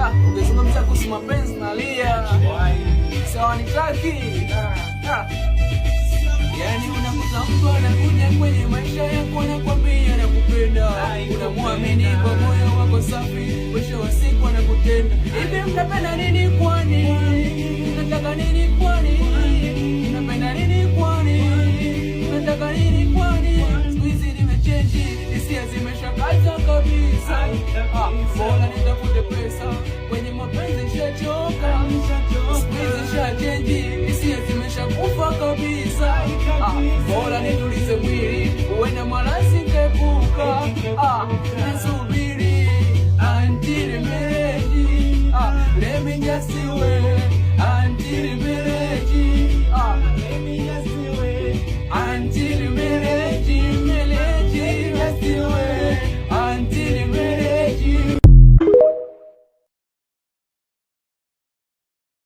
Ukizungumza kuhusu mapenzi nalia. Sawa nitaki. Yani unakuta mtu anakuja kwenye maisha yako anakwambia nakupenda. Unamwamini kwa moyo wako safi, mwisho wa siku anakutenda. Hivi mnapenda nini kwani? Mnataka nini kwani? Mnapenda nini kwani? Mnataka nini kwani? Siku hizi nimechange, hisia zimeshakata kabisa. Bora nitafute pesa.